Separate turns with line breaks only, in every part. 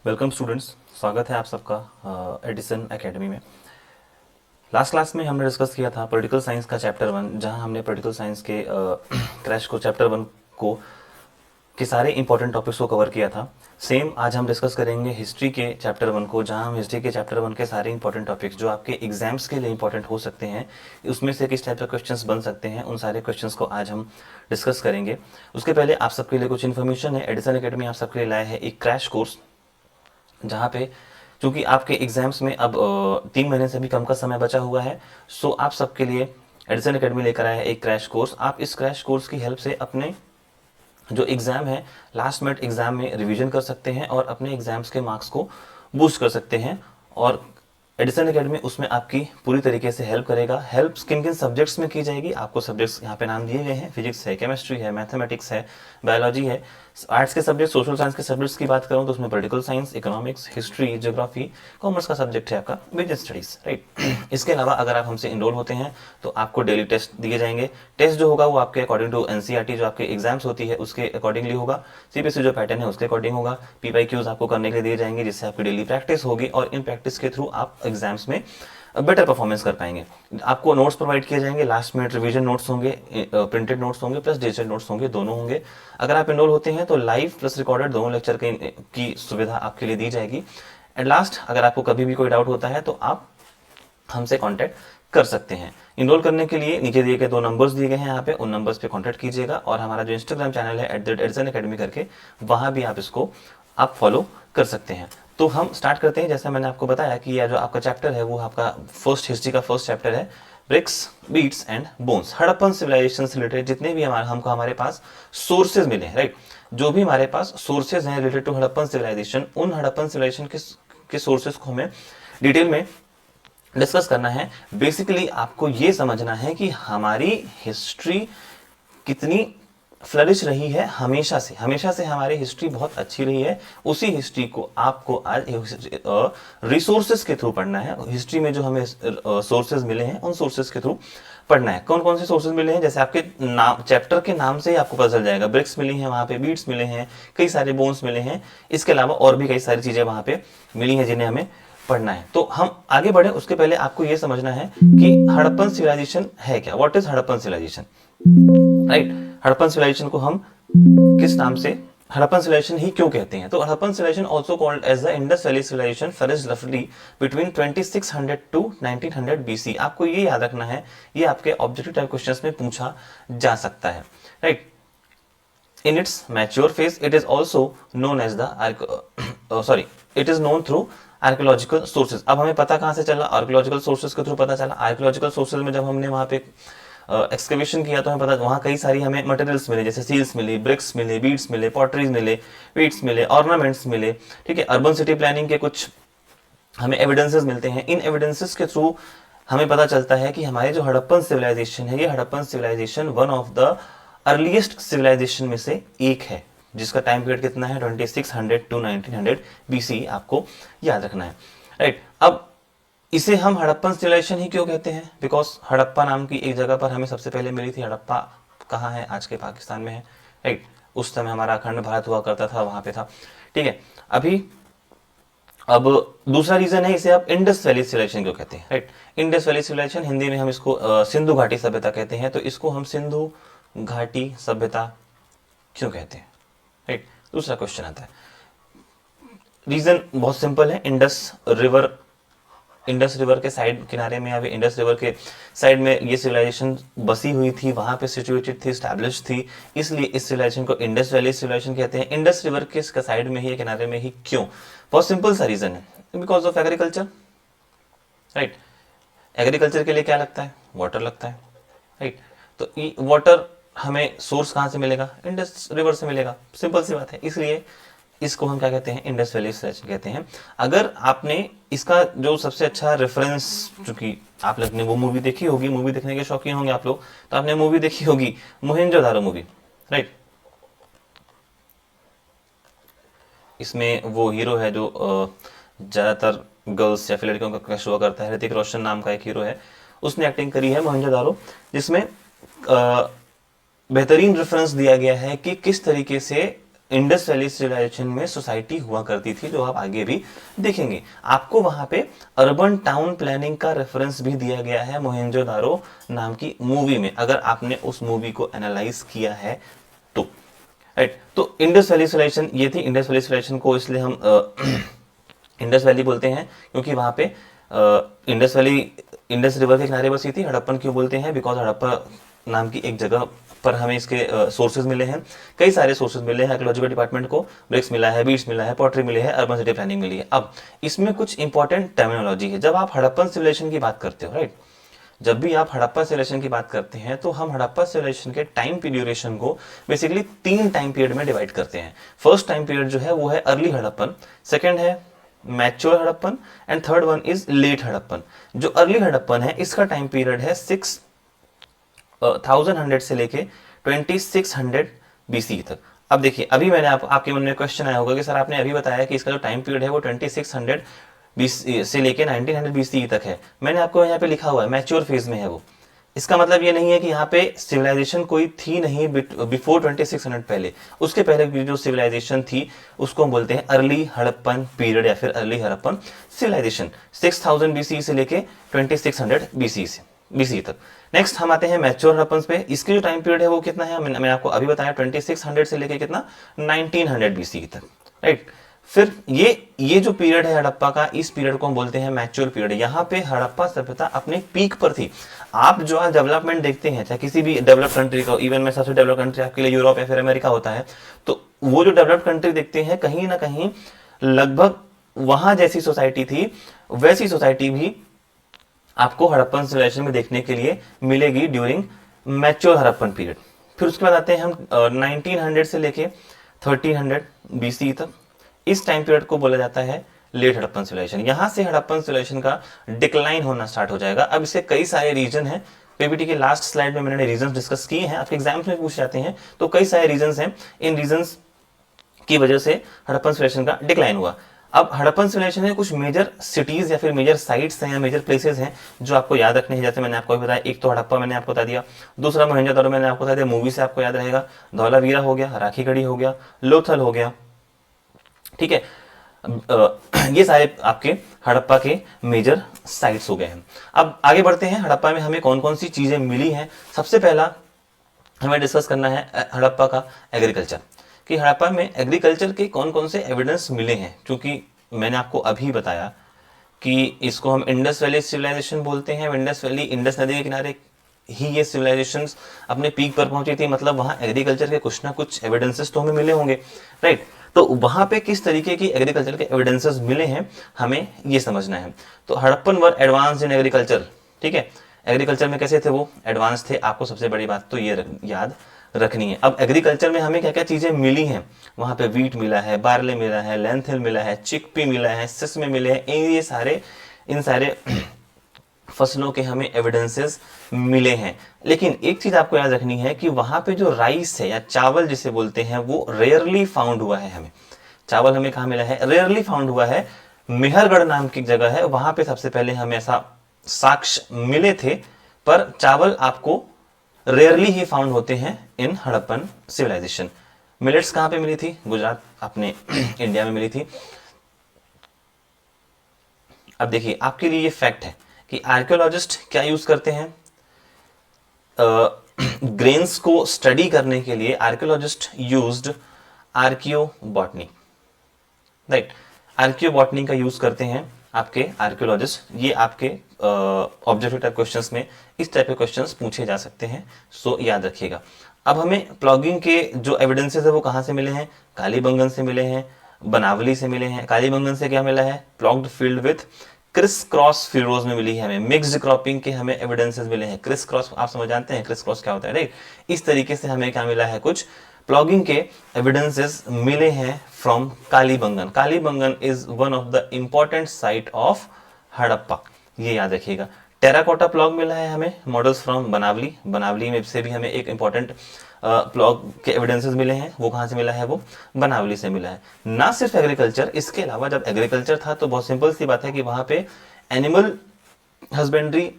Welcome students, स्वागत है आप सबका एडिसन एकेडमी में। लास्ट क्लास में हमने डिस्कस किया था पॉलिटिकल साइंस का चैप्टर 1, जहां हमने पॉलिटिकल साइंस के क्रैश को चैप्टर 1 को के सारे इंपॉर्टेंट टॉपिक्स को कवर किया था। सेम आज हम डिस्कस करेंगे हिस्ट्री के चैप्टर 1 को, जहां हम हिस्ट्री के चैप्टर 1 के सारे इंपॉर्टेंट टॉपिक्स जो आपके एग्जाम्स के लिए इंपॉर्टेंट हो सकते हैं, उसमें से किस टाइप के क्वेश्चंस बन सकते हैं, उन सारे क्वेश्चंस को आज हम डिस्कस करेंगे। उसके पहले आप सबके लिए कुछ इन्फॉर्मेशन है। एडिसन एकेडमी आप सबके लिए लाया है एक क्रैश कोर्स, जहाँ पे चूंकि आपके एग्जाम्स में अब 3 महीने से भी कम का समय बचा हुआ है, सो आप सबके लिए एडिसन एकेडमी लेकर आया है एक क्रैश कोर्स। आप इस क्रैश कोर्स की हेल्प से अपने जो एग्जाम है, लास्ट मिनट एग्जाम में रिवीजन कर सकते हैं और अपने एग्जाम्स के मार्क्स को बूस्ट कर सकते हैं। और एडिसन एकेडमी उसमें आपकी पूरी तरीके से हेल्प करेगा। हेल्प किन किन सब्जेक्ट्स में की जाएगी, आपको सब्जेक्ट्स यहाँ पे नाम दिए गए हैं। फिजिक्स है, केमिस्ट्री है, मैथमेटिक्स है, बायोलॉजी है। आर्ट्स के सब्जेक्ट, सोशल साइंस के सब्जेक्ट्स की बात करूँ तो उसमें political science, economics, history, geography. Commerce का सब्जेक्ट है आपका बिजनेस स्टडीज, राइट। इसके अलावा अगर आप हमसे इनरोल होते हैं तो आपको डेली टेस्ट दिए जाएंगे। टेस्ट जो होगा वो आपके अकॉर्डिंग टू एनसीईआरटी जो आपके एग्जाम्स होती है उसके अकॉर्डिंगली होगा। सीबीएसई जो पैटर्न है उसके अकॉर्डिंग होगा। पीवाईक्यूज आपको करने के लिए दिए जाएंगे, जिससे आपकी डेली प्रैक्टिस होगी और इन प्रैक्टिस के थ्रू आप एग्जाम्स में बेटर परफॉर्मेंस कर पाएंगे। आपको नोट्स प्रोवाइड किए जाएंगे, लास्ट मिनट रिवीजन नोट्स होंगे, प्रिंटेड नोट्स होंगे प्लस डिजिटल नोट्स होंगे, दोनों होंगे। अगर आप इनरोल होते हैं तो लाइव प्लस रिकॉर्डेड दोनों लेक्चर की सुविधा आपके लिए दी जाएगी। एंड लास्ट, अगर आपको कभी भी कोई डाउट होता है तो आप हमसे कांटेक्ट कर सकते हैं। इनरोल करने के लिए नीचे दिए गए 2 नंबर्स दिए गए हैं, यहाँ पे उन नंबर्स पे कांटेक्ट कीजिएगा। और हमारा जो इंस्टाग्राम चैनल है @एडिसन एकेडमी करके, वहां भी आप इसको फॉलो कर सकते हैं। तो हम स्टार्ट करते हैं। जैसा मैंने आपको बताया कि यह जो आपका चैप्टर है वो आपका हिस्ट्री का फर्स्ट चैप्टर है, bricks, beads and bones. Harappan civilisation से रिलेटेड जितने भी हमारे पास सोर्सेज मिले हैं, राइट, जो भी हमारे पास सोर्सेज हैं रिलेटेड टू हड़प्पन सिविलाइजेशन, उन हड़प्पन सिविलाइजेशन के सोर्सेज को हमें डिटेल में डिस्कस करना है। बेसिकली आपको ये समझना है कि हमारी हिस्ट्री कितनी फ्लरिश रही है। हमेशा से हमारी हिस्ट्री बहुत अच्छी रही है। उसी हिस्ट्री को आपको आज रिसोर्सेज के थ्रू पढ़ना है। हिस्ट्री में जो हमें सोर्सेज मिले हैं उन सोर्सेज के थ्रू पढ़ना है। कौन कौन से सोर्सेज मिले हैं, जैसे आपके नाम, चैप्टर के नाम से ही आपको पता चल जाएगा। ब्रिक्स मिली है वहां पे, बीट्स मिले हैं, कई सारे बोन्स मिले हैं। इसके अलावा और भी कई सारी चीजें वहां पे मिली हैं जिन्हें हमें पढ़ना है। तो हम आगे बढ़े उसके पहले आपको यह समझना है कि हड़प्पन सिविलाइजेशन है क्या। What is Harappan civilisation, right. Harappan civilisation को हम किस नाम से, हड़प्पन सिविलाइजेशन ही क्यों कहते हैं? तो Harappan civilisation also called as the Indus valley civilisation flourished रफली बिटवीन 2600 टू 1900 बीसी। आपको ये याद रखना है, ये आपके ऑब्जेक्टिव टाइप क्वेश्चंस में पूछा जा सकता है, right. In its mature phase, it is also known as it is known through archaeological sources। अब हमें पता कहां से चला? आर्कियोलॉजिकल सोर्सेज के थ्रू पता चला। आर्कियोलॉजिकल सोर्सेज में जब हमने वहां पे एक्सकवेशन किया तो हमें पता, वहां कई सारी हमें मटेरियल्स मिले, जैसे सील्स मिली, ब्रिक्स मिले, बीड्स मिले, पॉटरीज मिले, बीड्स मिले, ऑर्नामेंट्स मिले, ठीक है। अर्बन सिटी प्लानिंग के कुछ हमें एविडेंसेस मिलते हैं। इन एविडेंसेस के थ्रू हमें पता चलता है कि हमारे जो हड़प्पन सिविलाइजेशन है, ये Harappan civilisation one of the earliest civilisation में से एक है, जिसका टाइम पीरियड कितना है 2600 टू 1900 बीसी। आपको याद रखना है, राइट। अब इसे हम हड़प्पन सिविलाइजेशन ही क्यों कहते हैं? बिकॉज हड़प्पा नाम की एक जगह पर हमें सबसे पहले मिली थी। हड़प्पा कहाँ है? आज के पाकिस्तान में है, राइट। उस समय हमारा अखंड भारत हुआ करता था, वहां पे था, ठीक है। अब दूसरा रीजन है, इसे आप इंडस वैली सिविलाइजेशन क्यों कहते हैं, राइट। इंडस वैली सिविलाइजेशन, हिंदी में हम इसको सिंधु घाटी सभ्यता कहते हैं। तो इसको हम सिंधु घाटी सभ्यता क्यों कहते हैं, राइट। दूसरा क्वेश्चन आता है। रीजन बहुत सिंपल है, इंडस रिवर के साइड किनारे में, या फिर इंडस रिवर के साइड में ये सिविलाइजेशन बसी हुई थी, वहां पे सिचुएटेड थी, स्टैब्लिश थी, इसलिए इस सिविलाइजेशन को इंडस वैली सिविलाइजेशन कहते हैं। इंडस रिवर के साइड में ही, किनारे में ही, क्यों? बहुत सिंपल सा रीजन है, because of agriculture, right. Agriculture के लिए क्या लगता है? वाटर लगता है, राइट। तो वाटर हमें सोर्स कहां से मिलेगा? इंडस रिवर से मिलेगा, सिंपल सी बात है। इसलिए इसको हम क्या कहते हैं? इंडस वैली सिविलाइजेशन कहते हैं। अगर आपने इसका जो सबसे अच्छा रेफरेंस, चूंकि आप लोग ने वो मूवी देखी होगी, मूवी देखने के शौकीन होंगे आप लोग, तो आपने मूवी देखी होगी मोहनजोदारो मूवी, राइट। इसमें वो हीरो है जो ज्यादातर गर्ल्स या फिर लड़कियों का क्रश हुआ करता है, ऋतिक रोशन नाम का एक हीरो है, उसने एक्टिंग करी है मोहनजोदारो, जिसमें बेहतरीन रेफरेंस दिया गया है कि किस तरीके से इंडस वैली सिविलाइजेशन में सोसाइटी हुआ करती थी, जो आप आगे भी देखेंगे। आपको वहां पे अर्बन टाउन प्लानिंग का रेफरेंस भी दिया गया है मोहेंजोदारो नाम की मूवी में, अगर आपने उस मूवी को एनालाइज किया है तो। राइट, तो इंडस वैली सिविलाइजेशन ये थी। इंडस वैली सिविलाइजेशन को इसलिए हम इंडस वैली बोलते हैं क्योंकि वहां पे इंडस वैली इंडस रिवर के किनारे बसी थी। हड़प्पन क्यों बोलते हैं? बिकॉज हड़प्पा नाम की एक जगह पर हमें इसके सोर्सेज मिले हैं, कई सारे सोर्सेज मिले हैं। आर्कियोलॉजिकल डिपार्टमेंट को ब्रिक्स मिला है, बीट्स मिला है, पॉटरी मिली है, अर्बन सिटी प्लानिंग मिली है। अब इसमें कुछ इंपॉर्टेंट टर्मिनोलॉजी है। जब आप हड़प्पन सिविलाइजेशन की बात करते हो, राइट, जब भी आप हड़प्पा सिविलाइजेशन की बात करते हैं तो हम हड़प्पा सिविलाइजेशन के टाइम ड्यूरेशन को बेसिकली 3 टाइम पीरियड में डिवाइड करते हैं। फर्स्ट टाइम पीरियड जो है वो है अर्ली हड़प्पन, सेकंड है mature Harappan and third one is late Harappan. जो अर्ली हड़प्पन है इसका टाइम पीरियड है 6100 से लेके 2600 बीसी तक। अब देखिए, अभी मैंने आपके मन में क्वेश्चन आया होगा कि सर आपने अभी बताया कि इसका जो टाइम पीरियड है वो 2600 बीसी से लेके 1900 बीसी तक है। मैंने आपको यहाँ पे लिखा हुआ है मैच्योर फेज में है वो। इसका मतलब ये नहीं है कि यहाँ पे सिविलाइजेशन कोई थी नहीं बिफोर 2600, पहले उसके पहले की जो सिविलाइजेशन थी उसको हम बोलते हैं अर्ली हड़प्पन पीरियड या फिर अर्ली हड़प्पन सिविलाइजेशन, 6000 बीसी से लेके 2600 बीसी तक। नेक्स्ट हम आते हैं मैच्योर हड़प्पन पे। इसकी जो टाइम पीरियड है वो कितना है? मैंने आपको अभी बताया 2600 से लेके कितना 1900 बीसी तक, राइट। फिर ये जो पीरियड है हड़प्पा का, इस पीरियड को हम बोलते हैं मैच्योर पीरियड। यहाँ पे हड़प्पा सभ्यता अपने पीक पर थी। आप जो आज डेवलपमेंट देखते हैं, चाहे किसी भी डेवलप कंट्री का, इवन में सबसे डेवलप कंट्री आपके लिए यूरोप या फिर अमेरिका होता है, तो वो जो डेवलप कंट्री देखते हैं कहीं ना कहीं लगभग वहां जैसी सोसाइटी थी वैसी सोसाइटी भी आपको हड़प्पन सिविलाइजेशन में देखने के लिए मिलेगी ड्यूरिंग मैच्योर हड़प्पन पीरियड। फिर उसके बाद आते हैं हम 1900 से लेके 1300 बीसी तक। इस टाइम पीरियड को बोला जाता है लेट हड़प्पन सिविलाइजेशन। यहां से हड़प्पन सिविलाइजेशन का डिक्लाइन होना स्टार्ट हो जाएगा। अब इसके कई सारे रीजन हैं। पीपीटी के लास्ट स्लाइड में मैंने रीजन डिस्कस किए हैं, आपके एग्जाम्स में पूछ जाते हैं, तो कई सारे रीजन हैं। इन रीजन की वजह से हड़प्पन सिविलाइजेशन का डिक्लाइन हुआ। अब हड़प्पन सिविलाइजेशन में कुछ मेजर सिटीज या फिर मेजर साइट्स हैं या मेजर प्लेसेस हैं जो आपको याद रखने हैं। जैसे मैंने आपको बताया, एक तो हड़प्पा मैंने आपको बता दिया, दूसरा मोहनजोदड़ो मैंने आपको बता दिया, मूवी से आपको याद रहेगा, धौलावीरा हो गया, राखीगढ़ी हो गया, लोथल हो गया, ठीक है। ये सारे आपके हड़प्पा के मेजर साइट्स हो गए हैं। अब आगे बढ़ते हैं, हड़प्पा में हमें कौन कौन सी चीजें मिली हैं। सबसे पहला हमें डिस्कस करना है हड़प्पा का एग्रीकल्चर, कि हड़प्पा में एग्रीकल्चर के कौन कौन से एविडेंस मिले हैं। क्योंकि मैंने आपको अभी बताया कि इसको हम इंडस वैली सिविलाइजेशन बोलते हैं। इंडस वैली, इंडस नदी के किनारे ही ये सिविलाइजेशंस अपने पीक पर पहुंची थी, मतलब वहां एग्रीकल्चर के कुछ ना कुछ एविडेंसेस तो हमें मिले होंगे, राइट। तो वहां पे किस तरीके की एग्रीकल्चर के एविडेंसेस मिले हैं हमें ये समझना है। तो हड़प्पन वर एडवांस इन एग्रीकल्चर, ठीक है। एग्रीकल्चर में कैसे थे वो? एडवांस थे। आपको सबसे बड़ी बात तो ये याद रखनी है। अब एग्रीकल्चर में हमें क्या क्या चीजें मिली हैं? वहां पे वीट मिला है, बार्ले मिला है, लेंथिल मिला है, चिकपी मिला है, सिसमे मिले हैं। इन सारे फसलों के हमें एविडेंसेस मिले हैं। लेकिन एक चीज आपको याद रखनी है कि वहां पे जो राइस है या चावल जिसे बोलते हैं वो रेयरली फाउंड हुआ है। हमें चावल हमें कहाँ मिला है? रेयरली फाउंड हुआ है। मेहरगढ़ नाम की जगह है, वहां पे सबसे पहले हमें ऐसा साक्ष्य मिले थे, पर चावल आपको रेयरली ही फाउंड होते हैं इन हड़प्पन सिविलाइजेशन। मिलेट्स कहां पे मिली थी? गुजरात, अपने इंडिया में मिली थी। अब देखिए, आपके लिए ये फैक्ट है कि आर्कियोलॉजिस्ट क्या यूज करते हैं? ग्रेन्स को स्टडी करने के लिए आर्कियोलॉजिस्ट यूज्ड आर्कियोबॉटनी, राइट। आर्कियोबॉटनी का यूज करते हैं आपके आर्कियोलॉजिस्ट। ये आपके ऑब्जेक्टिव टाइप क्वेश्चंस में इस टाइप के क्वेश्चंस पूछे जा सकते हैं, सो याद रखिएगा। अब हमें प्लॉगिंग के जो एविडेंसेस है वो कहां से मिले हैं? कालीबंगन से मिले हैं, बनावली से मिले हैं। कालीबंगन से क्या मिला है? Ploughed field with criss cross furrows में मिली है हमें। मिक्स्ड क्रॉपिंग के हमें एविडेंसेस मिले हैं। क्रिस क्रॉस आप समझ जानते हैं क्रिस क्रॉस क्या होता है, राइट। इस तरीके से हमें क्या मिला है? कुछ प्लॉगिंग के एविडेंसेस मिले हैं from Kalibangan. Kalibangan is one of the important site of Harappa, ये याद रखिएगा। टेराकोटा प्लॉग मिला है हमें, मॉडल्स फ्रॉम बनावली। बनावली में से भी हमें एक इंपॉर्टेंट प्लॉग के एविडेंसेस मिले हैं। वो कहां से मिला है? वो बनावली से मिला है। ना सिर्फ एग्रीकल्चर, इसके अलावा जब एग्रीकल्चर था तो बहुत सिंपल सी बात है कि वहां पे एनिमल हस्बेंड्री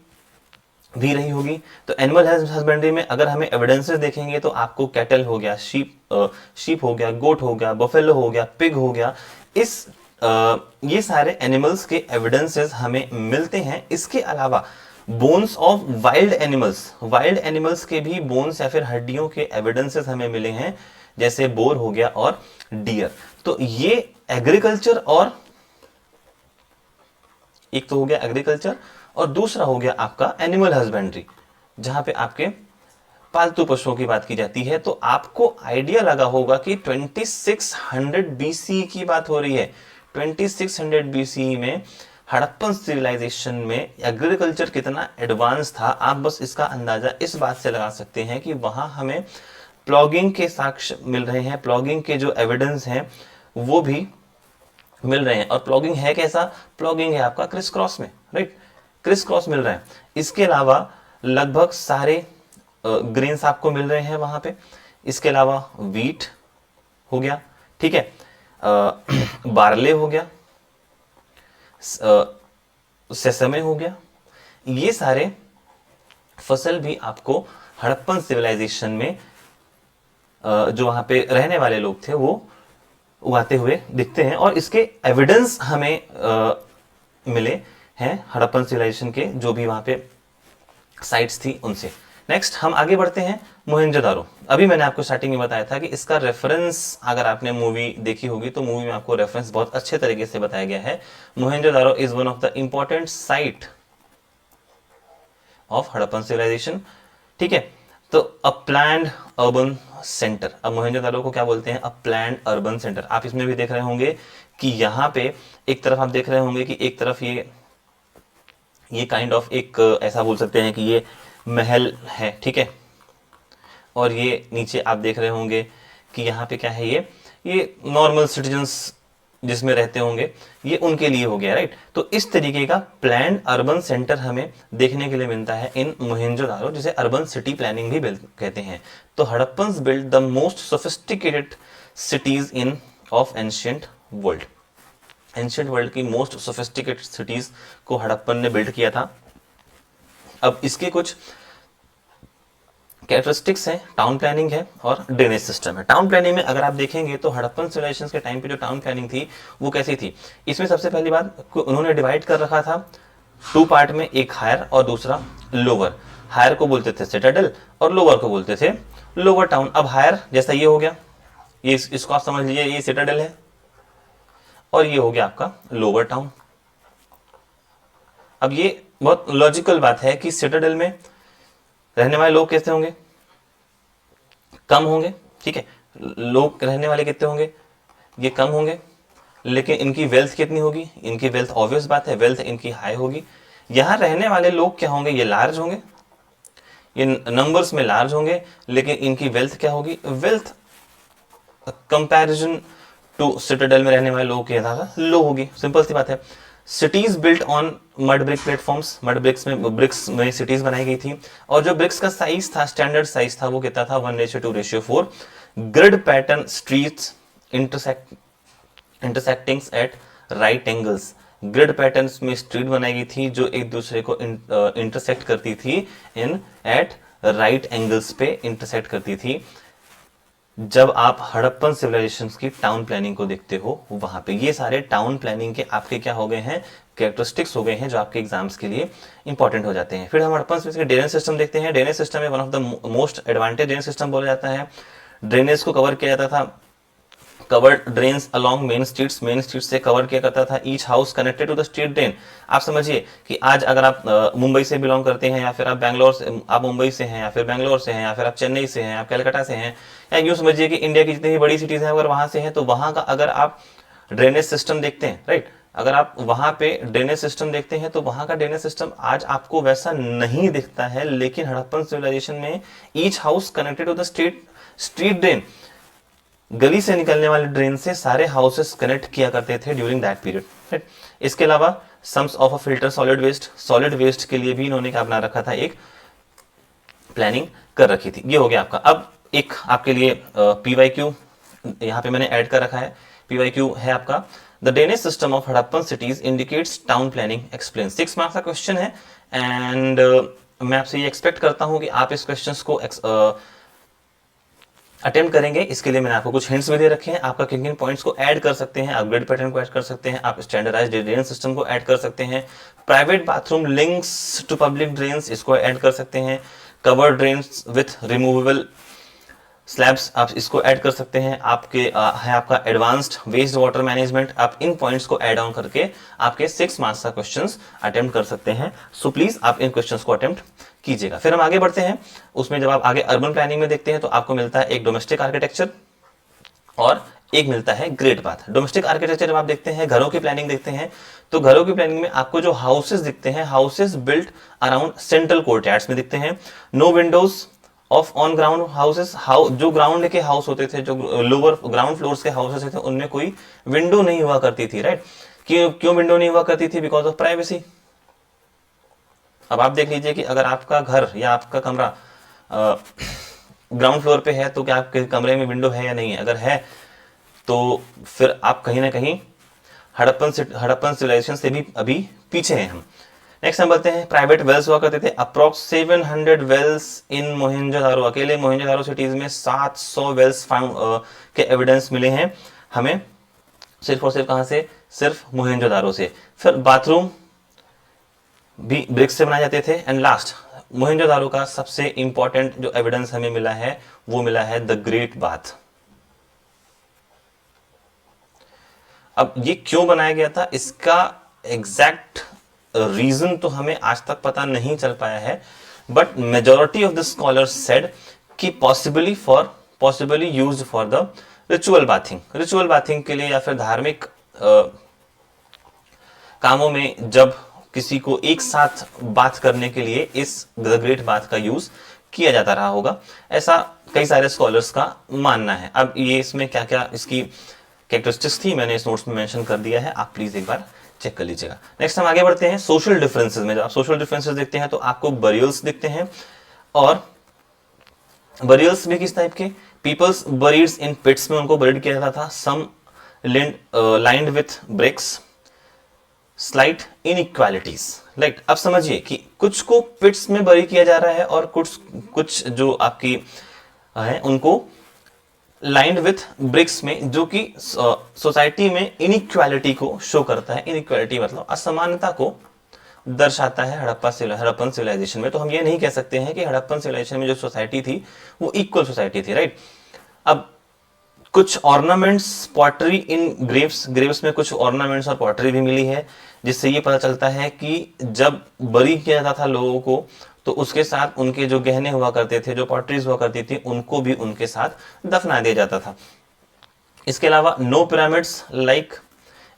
भी रही होगी। तो एनिमल हस्बेंड्री में अगर हमें एविडेंसेस देखेंगे तो आपको कैटल हो गया, शीप हो गया, गोट हो गया, बफेलो हो गया, पिग हो गया, इस ये सारे एनिमल्स के एविडेंसेस हमें मिलते हैं। इसके अलावा बोन्स ऑफ वाइल्ड एनिमल्स के भी बोन्स या फिर हड्डियों के एविडेंसेस हमें मिले हैं, जैसे बोर हो गया और डियर। तो ये एग्रीकल्चर, और एक तो हो गया एग्रीकल्चर और दूसरा हो गया आपका एनिमल हस्बेंड्री, जहां पे आपके पालतू पशुओं की बात की जाती है। तो आपको आइडिया लगा होगा कि 2600 बीसी की बात हो रही है। 2600 बीसी में हड़प्पन सिविलाइजेशन में एग्रीकल्चर कितना एडवांस था, आप बस इसका अंदाजा इस बात से लगा सकते हैं कि वहां हमें प्लॉगिंग के साक्ष्य मिल रहे हैं, प्लॉगिंग के जो एविडेंस हैं वो भी मिल रहे हैं। और प्लॉगिंग है कैसा? प्लॉगिंग है आपका क्रिस क्रॉस में, राइट, क्रिस क्रॉस मिल रहा है। इसके अलावा लगभग सारे ग्रेन्स आपको मिल रहे हैं वहां पे। इसके अलावा वीट हो गया, ठीक है, बार्ले हो गया, सेसमे हो गया, ये सारे फसल भी आपको हड़प्पन सिविलाइजेशन में जो वहां पे रहने वाले लोग थे वो उगाते हुए दिखते हैं। और इसके एविडेंस हमें मिले हैं हड़प्पन सिविलाइजेशन के, जो भी वहां पे साइट्स थी उनसे। नेक्स्ट हम आगे बढ़ते हैं मोहनजोदारो। अभी मैंने आपको स्टार्टिंग में बताया था कि इसका रेफरेंस, अगर आपने मूवी देखी होगी तो मूवी में आपको रेफरेंस बहुत अच्छे तरीके से बताया गया है। Mohenjodaro is one of the important site of Harappan civilisation, ठीक है। तो अ प्लैन्ड अर्बन सेंटर, अब मोहनजोदारो को क्या बोलते हैं? अ प्लैन्ड अर्बन सेंटर। आप इसमें भी देख रहे होंगे कि यहाँ पे एक तरफ आप देख रहे होंगे कि एक तरफ ये काइंड ऑफ एक ऐसा बोल सकते हैं कि ये महल है, ठीक है, और ये नीचे आप देख रहे होंगे कि यहाँ पे क्या है, ये नॉर्मल सिटीजन्स जिसमें रहते होंगे, ये उनके लिए हो गया, राइट। तो इस तरीके का प्लैन्ड अर्बन सेंटर हमें देखने के लिए मिलता है इन मोहनजोदारो, जिसे अर्बन सिटी प्लानिंग भी कहते हैं। तो Harappans build the most sophisticated cities in of ancient world. Ancient world की मोस्ट सोफिस्टिकेटेड सिटीज को हड़प्पन ने बिल्ड किया था। अब इसके कुछ कैरेक्टरिस्टिक्स हैं, टाउन प्लानिंग है और ड्रेनेज सिस्टम है। टाउन प्लानिंग में अगर आप देखेंगे तो हड़प्पन सिविलाइजेशन के टाइम पे जो टाउन प्लानिंग थी वो कैसी थी? इसमें सबसे पहली बात, उन्होंने डिवाइड कर रखा था 2 पार्ट में, एक हायर और दूसरा लोअर। हायर को बोलते थे सिटाडेल और लोअर को बोलते थे लोअर टाउन। अब हायर जैसा ये हो गया, ये इसको आप समझ लीजिए ये सिटाडेल है, और ये हो गया आपका लोअर टाउन। अब ये बहुत लॉजिकल बात है कि सिटाडेल में रहने वाले लोग कैसे होंगे? कम होंगे, ठीक है। लोग रहने वाले कितने होंगे? ये कम होंगे, लेकिन इनकी वेल्थ कितनी होगी? इनकी वेल्थ ऑब्वियस बात है, वेल्थ इनकी हाई होगी। यहां रहने वाले लोग क्या होंगे? ये लार्ज होंगे, ये नंबर्स में लार्ज होंगे, लेकिन इनकी वेल्थ क्या होगी? वेल्थ कंपैरिजन टू सिटाडेल में रहने वाले लोगों की ज्यादा लो होगी। सिंपल सी बात है। Cities built on mud brick platforms, mud bricks में सिटीज बनाई गई थी, और जो ब्रिक्स का साइज था, स्टैंडर्ड साइज था, वो कितना था? 1:2:4। Grid pattern streets intersecting at right angles. Grid patterns में स्ट्रीट बनाई गई थी जो एक दूसरे को इंटरसेक्ट करती थी, इन एट राइट एंगल्स पे इंटरसेक्ट करती थी। जब आप हड़प्पन सिविलाइजेशन की टाउन प्लानिंग को देखते हो वहां पे ये सारे टाउन प्लानिंग के आपके क्या हो गए हैं? कैरेक्टरिस्टिक्स हो गए हैं, जो आपके एग्जाम्स के लिए इंपॉर्टेंट हो जाते हैं। फिर हम हड़प्पन के ड्रेनेज सिस्टम देखते हैं। ड्रेनेज सिस्टम में one of the most advantage drainage system बोला जाता है। ड्रेनेज को कवर किया जाता था, covered drains along main street से कवर किया करता था। Each house connected to the street drain. आप समझिए कि आज अगर आप मुंबई से बिलोंग करते हैं, या फिर आप बैंगलोर से, आप मुंबई से हैं, या फिर बैंगलोर से हैं, या फिर आप चेन्नई से हैं, आप कलकत्ता से हैं, या यूं समझिए कि इंडिया की जितनी भी बड़ी सिटीज हैं अगर वहां से हैं, तो वहां का अगर आप ड्रेनेज सिस्टम देखते हैं, राइट, अगर आप वहां पे ड्रेनेज सिस्टम देखते हैं तो वहां का ड्रेनेज सिस्टम आज आपको वैसा नहीं दिखता है। लेकिन हड़प्पन सिविलाइजेशन में each house connected to the street drain, गली से निकलने वाले ड्रेन से सारे हाउसेस कनेक्ट किया करते थे ड्यूरिंग दैट पीरियड। इसके अलावा sums of a filter solid waste के लिए भी इन्होंने क्या बना रखा था? एक प्लानिंग कर रखी थी। ये हो गया आपका। अब एक आपके लिए पीवाईक्यू यहां पे मैंने ऐड कर रखा है। पीवाईक्यू है आपका, the drainage system of Harappan cities indicates town planning explain. 6 marks का क्वेश्चन है, एंड मैं आपसे ये एक्सपेक्ट करता हूं कि आप इस क्वेश्चंस को अटेम्प्ट करेंगे। इसके लिए मैंने आपको कुछ हिंट्स भी दे रखे हैं। आपका किन किन पॉइंट्स को ऐड कर सकते हैं, आप ग्रिड पैटर्न को ऐड कर सकते हैं, आप स्टैंडर्डाइज्ड ड्रेन सिस्टम को ऐड कर सकते हैं, private bathroom links to public drains इसको ऐड कर सकते हैं, covered drains with removable slabs आप इसको ऐड कर सकते हैं, आपके है आपका एडवांस्ड वेस्ट वाटर मैनेजमेंट। आप इन पॉइंट्स को ऐड ऑन करके आपके 6 मार्क्स का क्वेश्चंस अटेम्प्ट कर सकते हैं। सो प्लीज आप इन क्वेश्चंस को अटेम्प्ट कीजिएगा। फिर हम आगे बढ़ते हैं। उसमें जब आप आगे अर्बन प्लानिंग में देखते हैं तो आपको मिलता है एक डोमेस्टिक आर्किटेक्चर और एक मिलता है ग्रेड पाथ। डोमेस्टिक आर्किटेक्चर जब आप देखते हैं, घरों की प्लानिंग देखते हैं, तो घरों की प्लानिंग में आपको जो हाउसेस दिखते हैं, houses built around central courtyards में दिखते हैं। No windows of on ground houses, जो ग्राउंड के हाउस होते थे, जो लोअर ग्राउंड फ्लोर्स के हाउसेस थे, उनमें कोई विंडो नहीं हुआ करती थी, राइट। क्यों विंडो नहीं हुआ करती थी? Because of privacy. अब आप देख लीजिए कि अगर आपका घर या आपका कमरा ग्राउंड फ्लोर पे है तो क्या आपके कमरे में विंडो है या नहीं है? अगर है तो फिर आप कहीं ना कहीं हड़प्पन सिविलाइजेशन से भी अभी पीछे हैं हम। नेक्स्ट हम बोलते हैं प्राइवेट वेल्स हुआ करते थे। अप्रॉक्स 700 वेल्स इन मोहनजोदारो, अकेले मोहनजोदारो सिटीज में 700 वेल्स फाउंड के एविडेंस मिले हैं हमें, सिर्फ और सिर्फ कहां से? सिर्फ मोहनजोदारो से। फिर बाथरूम भी ब्रिक्स से बनाए जाते थे। एंड लास्ट मोहनजोदारो का सबसे इंपॉर्टेंट जो एविडेंस हमें मिला है वो मिला है द ग्रेट बाथ। अब ये क्यों बनाया गया था, इसका एग्जैक्ट रीजन तो हमें आज तक पता नहीं चल पाया है, but majority of the scholars said कि possibly used for the ritual bathing के लिए, या फिर धार्मिक कामों में जब किसी को एक साथ बात करने के लिए इस द ग्रेट बाथ का यूज किया जाता रहा होगा, ऐसा कई सारे स्कॉलर्स का मानना है। अब ये इसमें क्या क्या इसकी कैरेक्टरिस्टिक्स थी मैंने इस नोट्स में मेंशन कर दिया है, आप प्लीज एक बार चेक कर लीजिएगा। नेक्स्ट हम आगे बढ़ते हैं सोशल डिफरेंसेस में। जब आप सोशल डिफरेंसेस देखते हैं तो आपको बरियल्स दिखते हैं, और बरियल्स भी किस टाइप के? पीपल्स बरीड इन पिट्स में उनको बरीड किया जाता था। Some lined with bricks, slight inequalities, right. अब समझिए कि कुछ को पिट्स में बरी किया जा रहा है और कुछ जो आपकी है उनको लाइंड विथ ब्रिक्स में, जो कि सोसाइटी में इनइक्वालिटी को शो करता है। इनइक्वालिटी मतलब असमानता को दर्शाता है हड़प्पन सिविलाइजेशन में। तो हम ये नहीं कह सकते हैं कि हड़प्पन सिविलाइजेशन में जो सोसाइटी थी वो इक्वल सोसाइटी थी, राइट। अब कुछ ऑर्नामेंट्स, पॉटरी इन ग्रेव्स में कुछ ऑर्नामेंट्स और पॉटरी भी मिली है, जिससे ये पता चलता है कि जब बरी किया जाता था लोगों को तो उसके साथ उनके जो गहने हुआ करते थे, जो पॉटरीज हुआ करती थी, उनको भी उनके साथ दफना दिया जाता था। इसके अलावा no pyramids like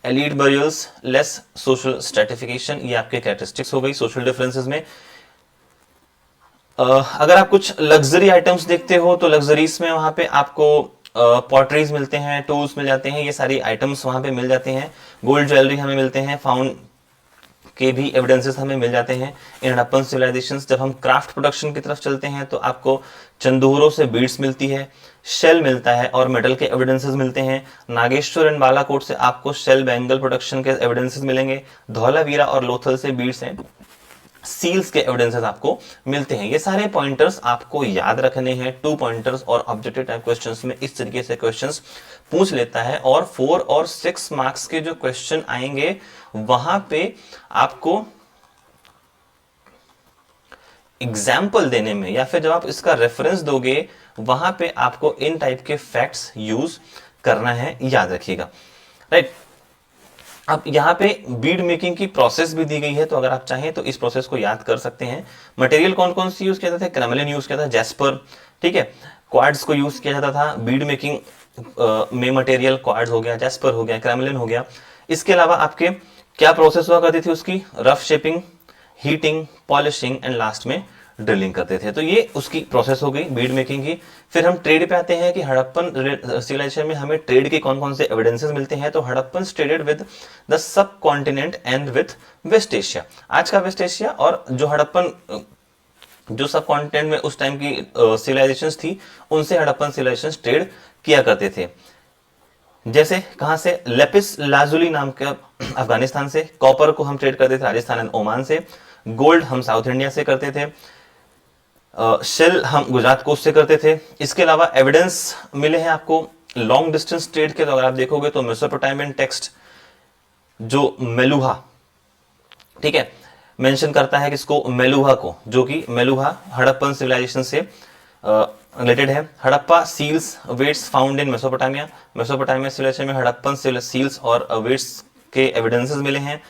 elite burials, less social stratification, ये आपके कैरेक्टरिस्टिक्स हो गई सोशल डिफरेंसेस में। अगर आप कुछ लग्जरी आइटम्स देखते हो तो लग्जरीज में वहां पे आपको पॉटरीज मिलते हैं, टूल्स मिल जाते हैं, ये सारी आइटम्स वहां पे मिल जाते हैं। गोल्ड ज्वेलरी हमें मिलते हैं, फाउंड के भी एविडेंसेस हमें मिल जाते हैं इन हड़प्पन सिविलाइजेशंस। जब हम क्राफ्ट प्रोडक्शन की तरफ चलते हैं तो आपको चंदूरों से बीड्स मिलती है, शेल मिलता है और मेटल के एविडेंसेस मिलते हैं। नागेश्वर एंड बालाकोट से आपको शेल बैंगल प्रोडक्शन के एविडेंसेस मिलेंगे। धौलावीरा और लोथल से बीड्स हैं, सील्स के एविडेंसेस आपको मिलते हैं। ये सारे पॉइंटर्स आपको याद रखने हैं। 2 पॉइंटर्स और ऑब्जेक्टिव टाइप क्वेश्चंस में इस तरीके से क्वेश्चंस पूछ लेता है, और 4 और 6 मार्क्स के जो क्वेश्चन आएंगे वहां पे आपको एग्जाम्पल देने में, या फिर जब आप इसका रेफरेंस दोगे वहां पे आपको इन टाइप के फैक्ट्स यूज करना है, याद रखिएगा, राइट। अब यहाँ पे बीड मेकिंग की प्रोसेस भी दी गई है, तो अगर आप चाहें तो इस प्रोसेस को याद कर सकते हैं। मटेरियल कौन कौन सी यूज किया जाता था? क्रैमलिन यूज किया था, जैस्पर, ठीक है, क्वार्ट्ज को यूज किया जाता था। बीड मेकिंग में मटेरियल क्वार्ट्ज हो गया, जैस्पर हो गया, क्रैमलिन हो गया। इसके अलावा आपके क्या प्रोसेस हुआ करती थी उसकी? Rough shaping, heating, polishing and last में ड्रिलिंग करते थे। तो ये उसकी प्रोसेस हो गई बीड मेकिंग की। फिर हम ट्रेड पे आते हैं कि हड़प्पन सिविलाइजेशन में हमें ट्रेड के कौन कौन से एविडेंसेस मिलते हैं। तो Harappan traded with the subcontinent and with west Asia. आज का वेस्ट एशिया और जो हड़प्पन जो सब कॉन्टिनेंट में उस टाइम की सिविलाइजेशंस थी, उनसे हड़प्पन सिविलाइजेशंस ट्रेड किया करते थे। जैसे कहां से? लेपिस लाजुली नाम का अफगानिस्तान से। कॉपर को हम ट्रेड करते थे राजस्थान एंड ओमान से। गोल्ड हम साउथ इंडिया से करते थे, शेल हम गुजरात कोस्ट से करते थे। इसके अलावा एविडेंस मिले हैं आपको लॉन्ग डिस्टेंस ट्रेड के, तो अगर आप देखोगे तो मेसोपोटामियन टेक्स्ट जो मेलुहा, ठीक है, मेंशन करता है किसको, मेलुहा को, जो कि मेलुहा हड़प्पन सिविलाइजेशन से रिलेटेड है। Harappa seals weights found in Mesopotamia, Mesopotamia civilisation में हड़प्पन सील्स और वेट्स के एविडेंसेस मिले हैं।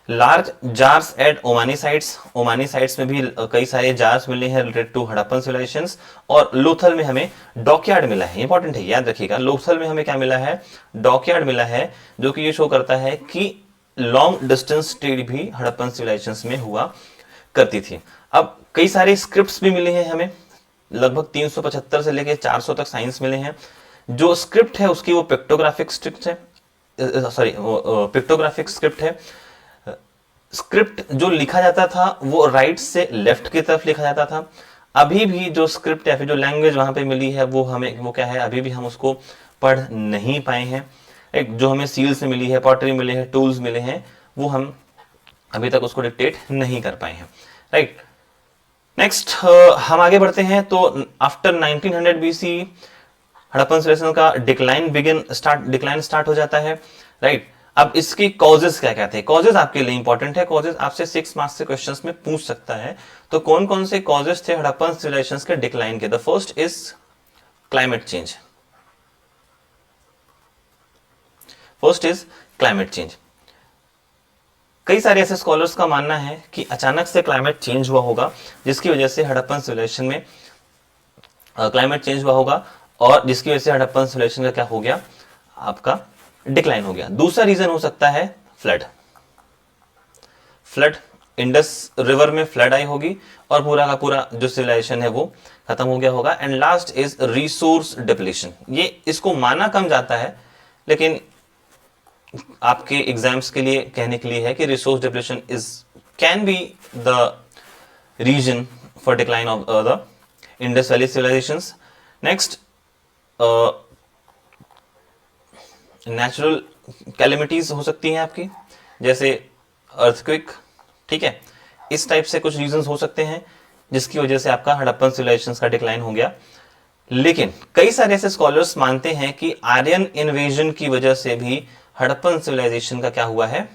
Large jars at Omani sites में भी कई सारे जार्स मिले हैं रिलेटेड टू हड़प्पन सिविलाइजेशंस। और लोथल में हमें डॉकयार्ड मिला है, इंपॉर्टेंट है, याद रखिएगा, लोथल में हमें क्या मिला है, डॉकयार्ड मिला है, जो कि ये शो करता है कि लॉन्ग डिस्टेंस ट्रेड भी हड़प्पन सिविलाइजेशंस में हुआ करती थी। अब कई सारे स्क्रिप्ट्स भी मिले हैं हमें, लगभग 375 से लेकर 400 तक साइंस मिले हैं। जो स्क्रिप्ट है उसकी वो पिक्टोग्राफिक स्क्रिप्ट है, पिक्टोग्राफिक स्क्रिप्ट है। स्क्रिप्ट जो लिखा जाता था वो राइट से लेफ्ट की तरफ लिखा जाता था। अभी भी जो स्क्रिप्ट या फिर जो लैंग्वेज वहां पे मिली है वो क्या है, अभी भी हम उसको पढ़ नहीं पाए हैं। एक जो हमें सील से मिली है, पॉटरी मिले हैं, टूल्स मिले हैं, वो हम अभी तक उसको डिक्टेट नहीं कर पाए हैं, राइट। नेक्स्ट हम आगे बढ़ते हैं। तो आफ्टर 1900 बीसी हड़प्पन सिविलाइजेशन का डिक्लाइन स्टार्ट हो जाता है, राइट। अब इसकी कॉजेस क्या कहते हैं, कॉजेस आपके लिए इंपॉर्टेंट है, कॉजेस आपसे 6 मार्क्स से क्वेश्चंस में पूछ सकता है। तो कौन कौन से कॉजेस थे हड़प्पन सिविलाइजेशन के डिक्लाइन के। The first is climate change, कई सारे ऐसे स्कॉलर्स का मानना है कि अचानक से क्लाइमेट चेंज हुआ होगा, जिसकी वजह से हड़प्पन सिविलाइजेशन में क्लाइमेट चेंज हुआ होगा, और जिसकी वजह से हड़प्पन सिविलाइजेशन का क्या हो गया, आपका डिक्लाइन हो गया। दूसरा रीजन हो सकता है फ्लड, इंडस रिवर में फ्लड आई होगी और पूरा का पूरा जो सिविलाइजेशन है वो खत्म हो गया होगा। And last is resource depletion, ये इसको माना कम जाता है, लेकिन आपके एग्जाम्स के लिए कहने के लिए है कि resource depletion can be the reason for decline of the Indus valley civilisations. Next natural calamities हो सकती हैं आपकी, जैसे अर्थक्वेक, ठीक है, इस टाइप से कुछ रीजंस हो सकते हैं जिसकी वजह से आपका हड़प्पन सिविलाइजेशन का डिक्लाइन हो गया। लेकिन कई सारे ऐसे स्कॉलर्स मानते हैं कि आर्यन इन्वेजन की वजह से भी हड़प्पन सिविलाइजेशन का क्या हुआ है,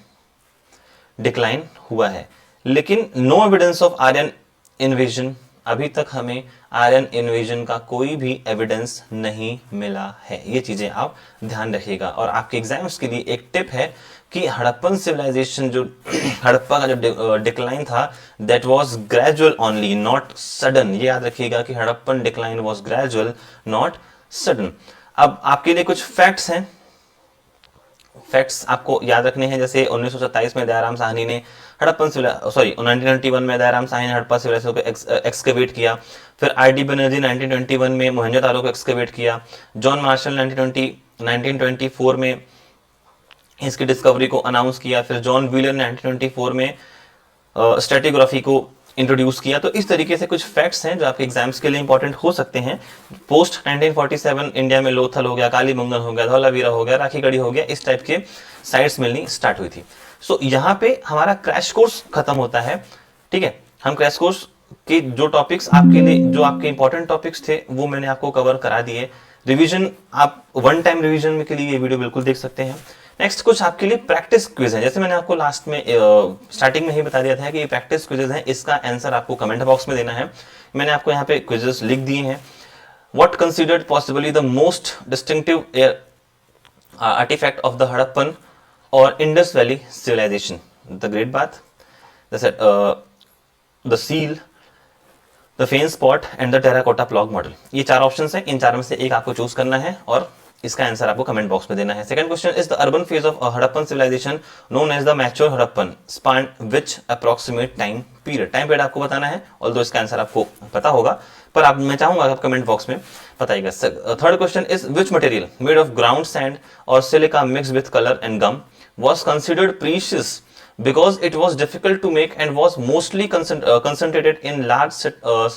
डिक्लाइन हुआ है। लेकिन no evidence of Aryan invasion, अभी तक हमें आर्यन इन्वेजन का कोई भी एविडेंस नहीं मिला है। ये चीजें आप ध्यान रखिएगा। और आपके एग्जाम्स के लिए एक टिप है कि हड़प्पन सिविलाइजेशन जो हड़प्पा का जो डिक्लाइन था, that was gradual only, not sudden. ये याद रखिएगा कि Harappan decline was gradual, not sudden. अब आपके लिए कुछ फैक्ट्स हैं, फैक्ट्स आपको याद रखने हैं। जैसे 1927 में दयाराम साहनी ने 1991 में दयाराम साहनी ने हड़प्पा सिविलाइजेशन को एक्सकेवेट किया। फिर आर.डी. बनर्जी 1921 में मोहनजोदारो को एक्सकेवेट किया। जॉन मार्शल 1924 में इसकी डिस्कवरी को अनाउंस किया। फिर जॉन व्हीलर ने 1924 में स्ट्रेटिग्राफी को इंट्रोड्यूस किया। तो इस तरीके से कुछ फैक्ट्स हैं जो आपके एग्जाम्स के लिए इंपॉर्टेंट हो सकते हैं। पोस्ट 1947 इंडिया में लोथल हो गया, कालीबंगन हो गया, धौलावीरा हो गया, राखीगढ़ी हो गया, इस टाइप के साइट्स मिलनी स्टार्ट हुई थी। सो यहाँ पे हमारा क्रैश कोर्स खत्म होता है, ठीक है। हम क्रैश कोर्स के जो टॉपिक्स आपके लिए, जो आपके इंपॉर्टेंट टॉपिक्स थे, वो मैंने आपको कवर करा दिए। रिवीजन आप वन टाइम रिवीजन के लिए ये वीडियो बिल्कुल देख सकते हैं। नेक्स्ट कुछ आपके लिए प्रैक्टिस क्विज है। जैसे मैंने आपको लास्ट में स्टार्टिंग में ही बता दिया था कि ये प्रैक्टिस क्विजेज हैं, इसका आंसर आपको कमेंट बॉक्स में देना है। मैंने आपको यहाँ पे क्विजेस लिख दिए हैं। What considered possibly the most distinctive artefact of the Harappan और Indus valley civilisation, the great bath, the seal, the fen spot and the terracotta plough model. ये 4 ऑप्शंस हैं, इन 4 में से एक आपको चूज करना है और इसका आंसर आपको कमेंट बॉक्स में देना है। Second question is the urban phase of Harappan civilisation known as the mature Harappan span which approximate time period आपको बताना है। ऑल्दो इसका आंसर आपको पता होगा, पर मैं चाहूंगा आप कमेंट बॉक्स में बताइएगा। Third question is which material made of ground sand और silica mix with colour and gum was considered precious because it was difficult to make and was mostly concentrated in large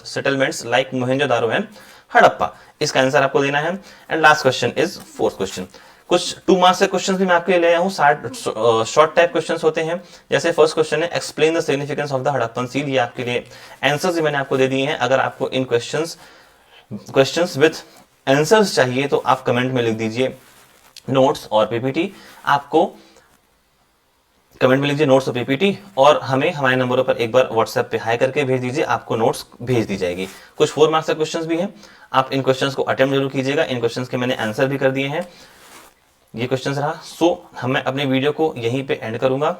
settlements like Mohenjo-daro and Harappa. इसका answer आपको देना है। And last question is fourth question, कुछ 2 marks के questions भी मैं आपके लिए ले आया हूँ, शॉर्ट टाइप क्वेश्चंस होते हैं। जैसे फर्स्ट क्वेश्चन है explain the significance of the Harappan seal, ये आपके लिए आंसर्स भी मैंने आपको दे दिए हैं। अगर आपको इन क्वेश्चंस विथ आंसर्स चाहिए तो आप कमेंट में लिख दीजिए नोट्स और पीपीटी, आपको कमेंट में लिखिए नोट्स और पीपीटी, और हमें हमारे नंबरों पर एक बार व्हाट्सएप पे हाई करके भेज दीजिए, आपको नोट्स भेज दी जाएगी। कुछ 4 मार्क्स के क्वेश्चंस भी हैं, आप इन क्वेश्चंस को अटेम्प्ट जरूर कीजिएगा। इन क्वेश्चंस के मैंने आंसर भी कर दिए हैं। ये क्वेश्चंस रहा। सो मैं अपने वीडियो को यहीं पे एंड करूंगा।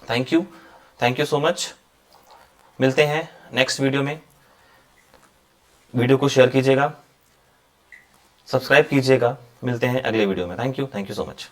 Thank you so much. मिलते हैं नेक्स्ट वीडियो में। वीडियो को शेयर कीजिएगा, सब्सक्राइब कीजिएगा। मिलते हैं अगले वीडियो में। Thank you so much.